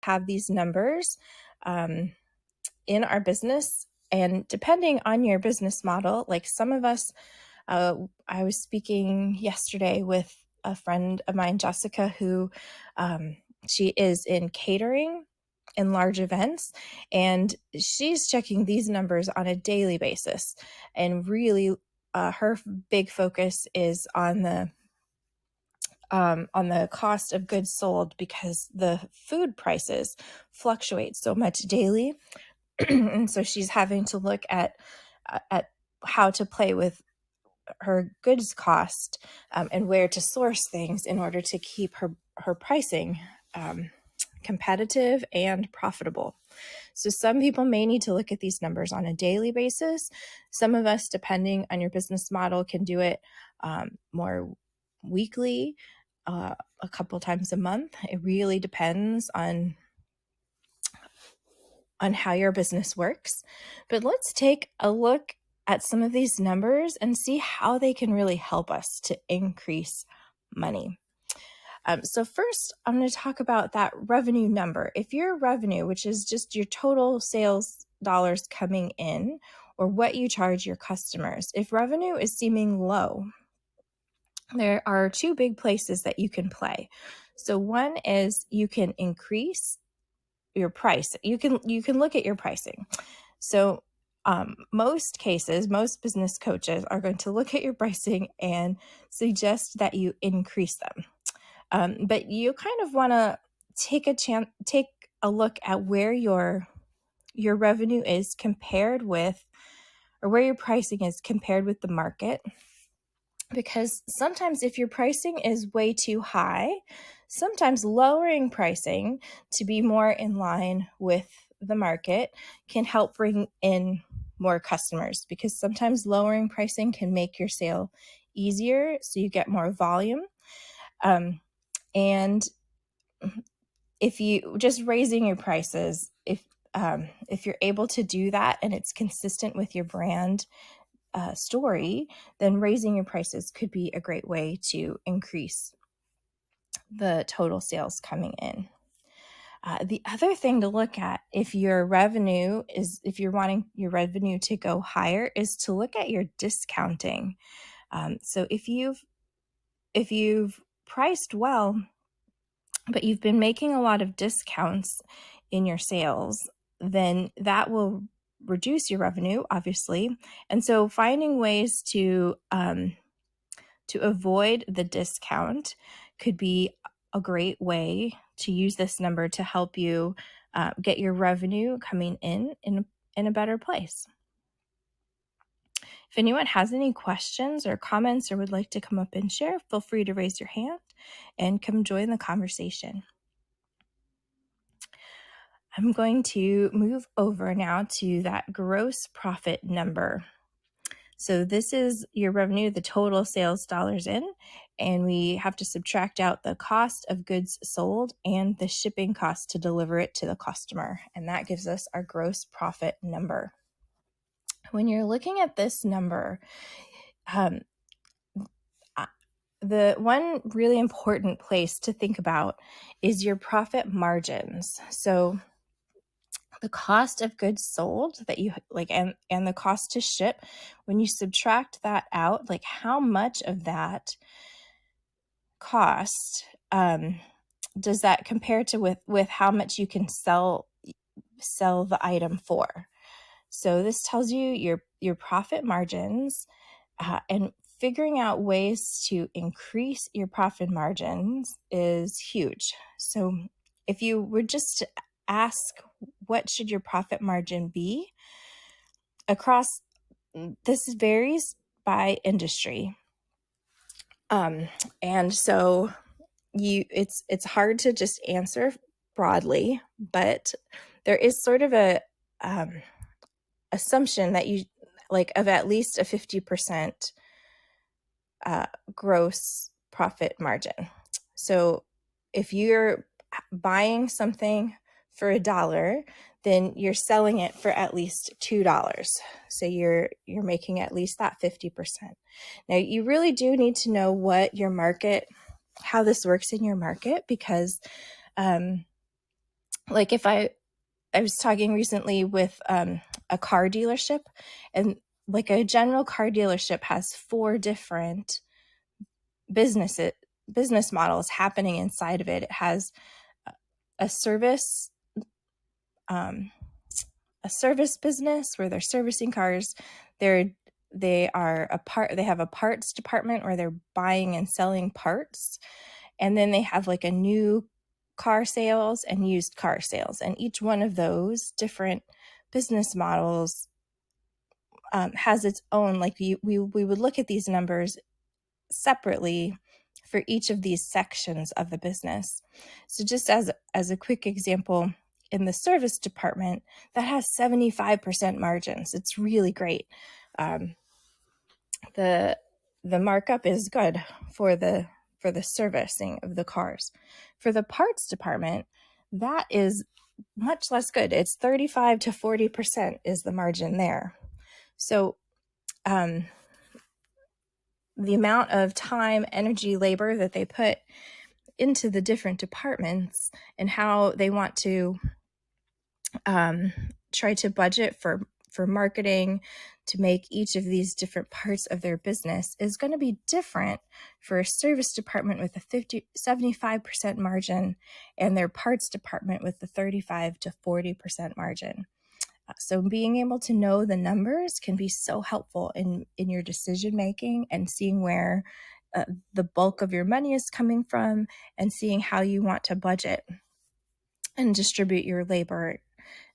have these numbers in our business. And depending on your business model, like some of us, I was speaking yesterday with a friend of mine, Jessica, who she is in catering in large events, and she's checking these numbers on a daily basis. And really, her big focus is on the cost of goods sold, because the food prices fluctuate so much daily. And so she's having to look at how to play with her goods cost and where to source things in order to keep her pricing competitive and profitable. So some people may need to look at these numbers on a daily basis. Some of us, depending on your business model, can do it more weekly, a couple times a month. It really depends on how your business works. But let's take a look at some of these numbers and see how they can really help us to increase money. So first, I'm going to talk about that revenue number. If your revenue, which is just your total sales dollars coming in, or what you charge your customers, if revenue is seeming low, there are two big places that you can play. So one is you can increase your price. You can look at your pricing. So most cases, most business coaches are going to look at your pricing and suggest that you increase them. But you kind of want to take a look at where your revenue is compared with, or where your pricing is compared with the market. Because sometimes if your pricing is way too high, sometimes lowering pricing to be more in line with the market can help bring in more customers, because sometimes lowering pricing can make your sale easier, so you get more volume. And if you just raising your prices, if you're able to do that and it's consistent with your brand story, then raising your prices could be a great way to increase the total sales coming in. The other thing to look at, if you're wanting your revenue to go higher, is to look at your discounting. So if you've priced well, but you've been making a lot of discounts in your sales, then that will reduce your revenue, obviously. And so finding ways to avoid the discount could be a great way to use this number to help you get your revenue coming in a better place. If anyone has any questions or comments or would like to come up and share, feel free to raise your hand and come join the conversation. I'm going to move over now to that gross profit number. So this is your revenue, the total sales dollars in, and we have to subtract out the cost of goods sold and the shipping cost to deliver it to the customer. And that gives us our gross profit number. When you're looking at this number, the one really important place to think about is your profit margins. So the cost of goods sold that you like, and the cost to ship, when you subtract that out, like how much of that cost does that compare to with how much you can sell the item for? So this tells you your profit margins, and figuring out ways to increase your profit margins is huge. So if you were just to ask, what should your profit margin be across, this varies by industry. And so it's hard to just answer broadly, but there is sort of a assumption that you like of at least a 50% gross profit margin. So if you're buying something for $1, then you're selling it for at least $2. So you're making at least that 50%. Now you really do need to know what your market, how this works in your market, because Like if I was talking recently with a car dealership, and like a general car dealership has 4 different business models happening inside of it. It has a service um, a service business where they're servicing cars. They have a parts department where they're buying and selling parts, and then they have like a new car sales and used car sales, and each one of those different business models has its own, like we would look at these numbers separately for each of these sections of the business. So just as a quick example, in the service department, that has 75% margins. It's really great. Um, the markup is good for the servicing of the cars. For the parts department, that is much less good. It's 35 to 40% is the margin there. So the amount of time, energy, labor that they put into the different departments and how they want to try to budget for marketing to make each of these different parts of their business is going to be different for a service department with a 75% margin and their parts department with the 35 to 40% margin. So being able to know the numbers can be so helpful in your decision making and seeing where the bulk of your money is coming from and seeing how you want to budget and distribute your labor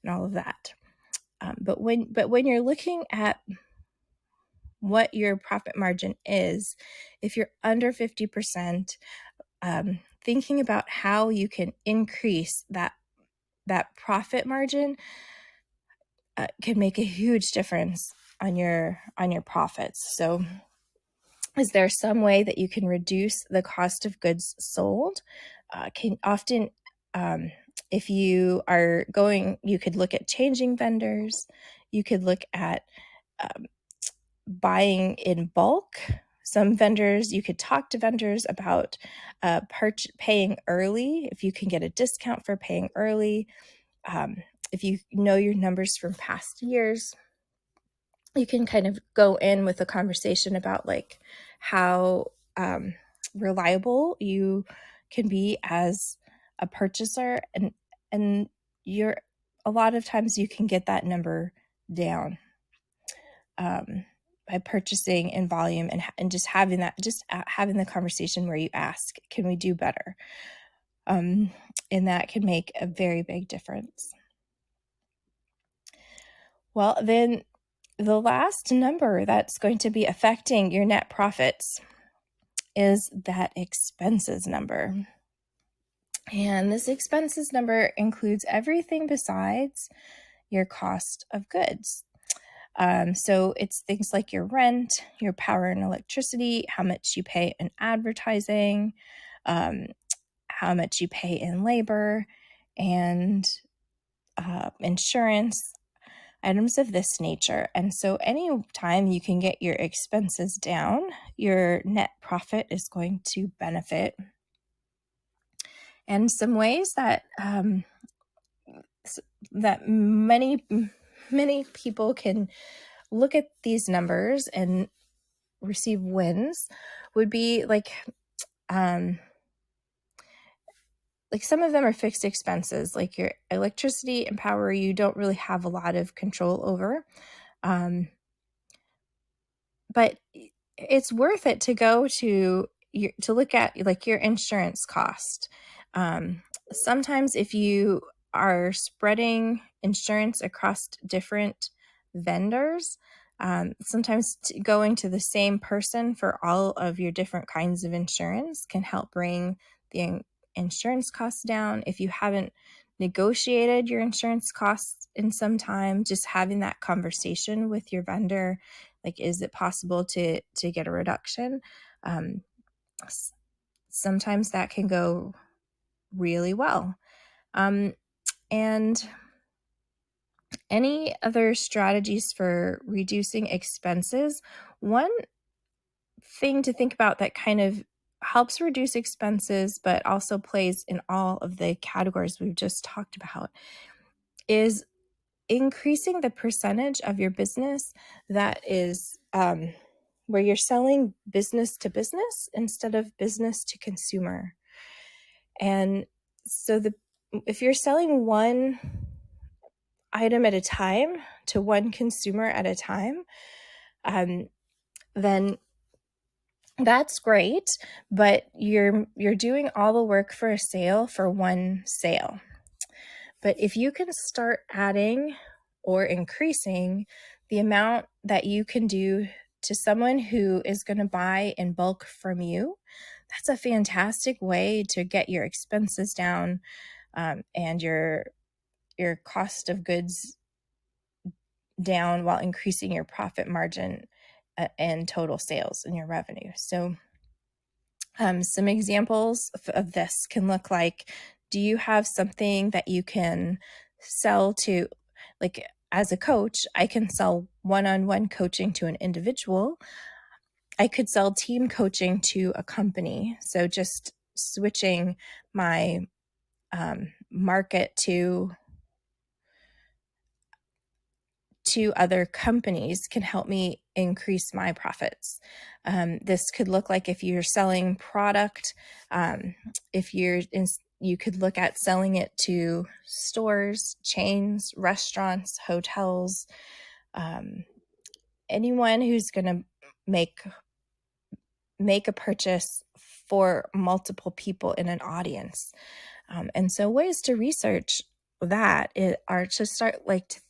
and all of that. But when you're looking at what your profit margin is, if you're under 50%, thinking about how you can increase that profit margin can make a huge difference on your profits. So is there some way that you can reduce the cost of goods sold? Can often, if you are going, you could look at changing vendors. You could look at buying in bulk. Some vendors, you could talk to vendors about paying early, if you can get a discount for paying early. If you know your numbers from past years, you can kind of go in with a conversation about like how reliable you can be as a purchaser, and you're a lot of times you can get that number down by purchasing in volume and just having having the conversation where you ask, can we do better? And that can make a very big difference. Well, then the last number that's going to be affecting your net profits is that expenses number. And this expenses number includes everything besides your cost of goods. So it's things like your rent, your power and electricity, how much you pay in advertising, how much you pay in labor, and insurance, items of this nature. And so any time you can get your expenses down, your net profit is going to benefit. And some ways that that many people can look at these numbers and receive wins would be like some of them are fixed expenses, like your electricity and power you don't really have a lot of control over. But it's worth it to go to look at like your insurance cost. Sometimes if you are spreading insurance across different vendors, sometimes going to the same person for all of your different kinds of insurance can help bring the insurance costs down. If you haven't negotiated your insurance costs in some time, just having that conversation with your vendor, like, is it possible to get a reduction? Sometimes that can go really well. And any other strategies for reducing expenses? One thing to think about that kind of helps reduce expenses, but also plays in all of the categories we've just talked about, is increasing the percentage of your business that is where you're selling business to business instead of business to consumer. And so if you're selling one item at a time to one consumer at a time, then that's great, but you're doing all the work for a sale for one sale. But if you can start adding or increasing the amount that you can do to someone who is going to buy in bulk from you, that's a fantastic way to get your expenses down, and your cost of goods down while increasing your profit margin and total sales and your revenue. So some examples of this can look like, do you have something that you can sell to, like as a coach, I can sell one-on-one coaching to an individual. I could sell team coaching to a company. So just switching my market to other companies can help me increase my profits. This could look like if you're selling product, you could look at selling it to stores, chains, restaurants, hotels, anyone who's going to make a purchase for multiple people in an audience. And so ways to research that are to start,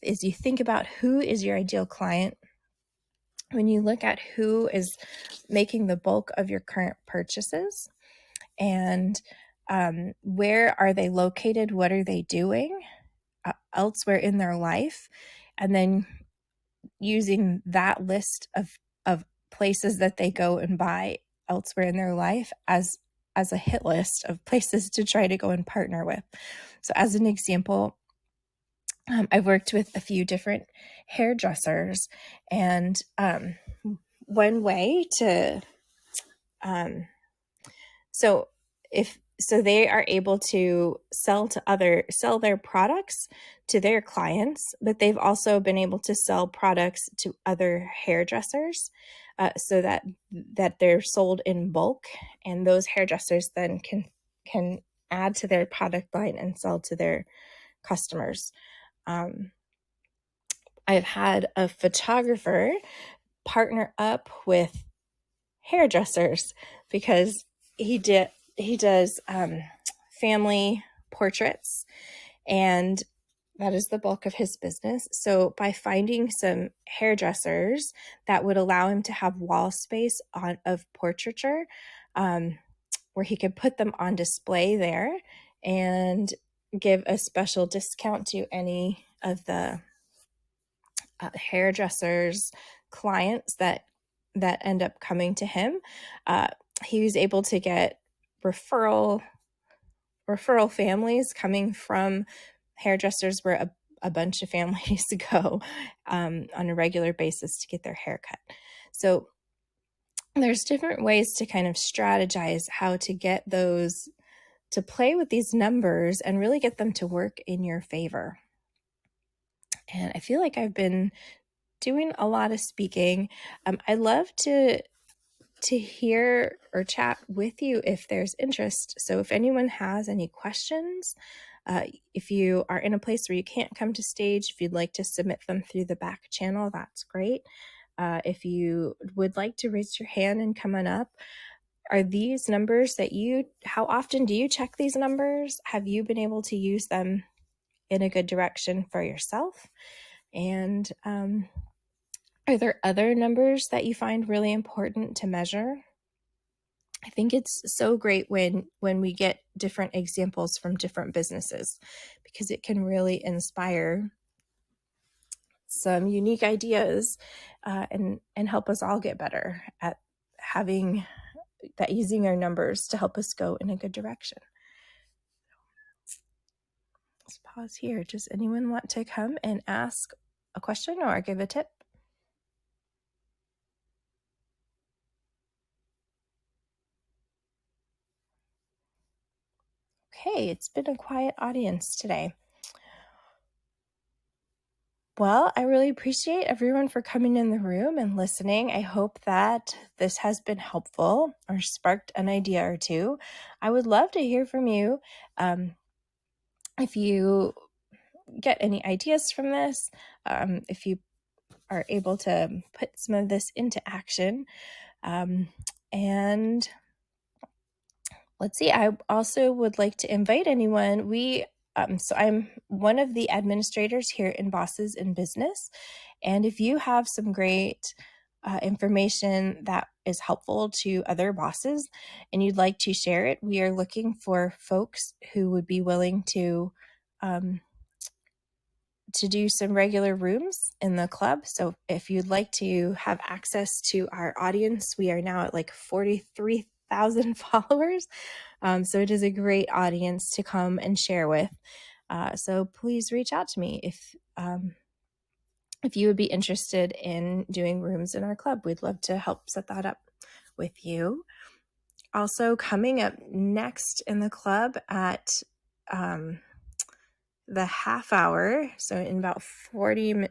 as you think about who is your ideal client, when you look at who is making the bulk of your current purchases, and where are they located, what are they doing elsewhere in their life, and then using that list of places that they go and buy elsewhere in their life as a hit list of places to try to go and partner with. So as an example, I've worked with a few different hairdressers, and one way to so they are able to sell their products to their clients, but they've also been able to sell products to other hairdressers, so that they're sold in bulk, and those hairdressers then can add to their product line and sell to their customers. I've had a photographer partner up with hairdressers because he does family portraits, and that is the bulk of his business. So by finding some hairdressers that would allow him to have wall space of portraiture, where he could put them on display there and give a special discount to any of the hairdressers clients that end up coming to him, he was able to get referral families coming from hairdressers where a bunch of families go on a regular basis to get their hair cut. So there's different ways to kind of strategize how to get those, to play with these numbers and really get them to work in your favor. And I feel like I've been doing a lot of speaking. I love to hear or chat with you if there's interest. So if anyone has any questions, if you are in a place where you can't come to stage, if you'd like to submit them through the back channel, that's great. If you would like to raise your hand and come on up, are these numbers how often do you check these numbers? Have you been able to use them in a good direction for yourself? And are there other numbers that you find really important to measure? I think it's so great when we get different examples from different businesses, because it can really inspire some unique ideas, and help us all get better at using our numbers to help us go in a good direction. Let's pause here. Does anyone want to come and ask a question or give a tip? Okay, it's been a quiet audience today. Well, I really appreciate everyone for coming in the room and listening. I hope that this has been helpful or sparked an idea or two. I would love to hear from you. If you get any ideas from this, if you are able to put some of this into action. And let's see, I also would like to invite anyone. So I'm one of the administrators here in Bosses in Business. And if you have some great information that is helpful to other bosses and you'd like to share it, we are looking for folks who would be willing to do some regular rooms in the club. So if you'd like to have access to our audience, we are now at like 43,000 followers. So it is a great audience to come and share with. So please reach out to me if you would be interested in doing rooms in our club. We'd love to help set that up with you. Also coming up next in the club at the half hour, so in about 40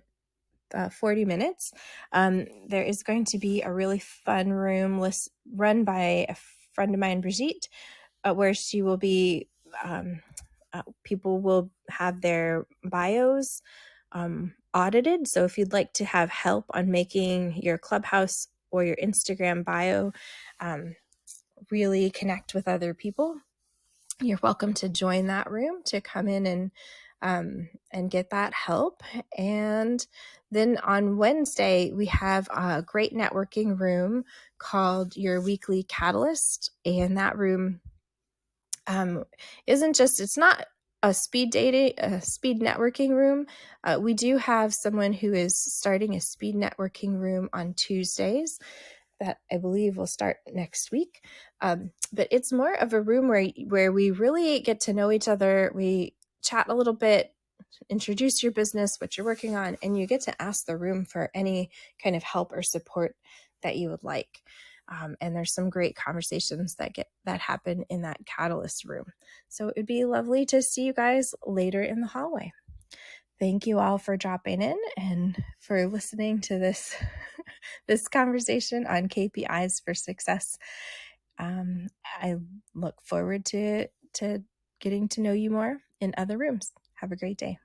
minutes, there is going to be a really fun room run by a friend of mine, Brigitte, where she will be, people will have their bios audited. So if you'd like to have help on making your Clubhouse or your Instagram bio really connect with other people, you're welcome to join that room, to come in and get that help. And then on Wednesday, we have a great networking room called Your Weekly Catalyst. And that room it's not a speed networking room. We do have someone who is starting a speed networking room on Tuesdays that I believe will start next week. But it's more of a room where we really get to know each other. We chat a little bit, introduce your business, what you're working on, and you get to ask the room for any kind of help or support that you would like. And there's some great conversations that happen in that catalyst room. So it'd be lovely to see you guys later in the hallway. Thank you all for dropping in and for listening to this this conversation on KPIs for success. I look forward to getting to know you more in other rooms. Have a great day.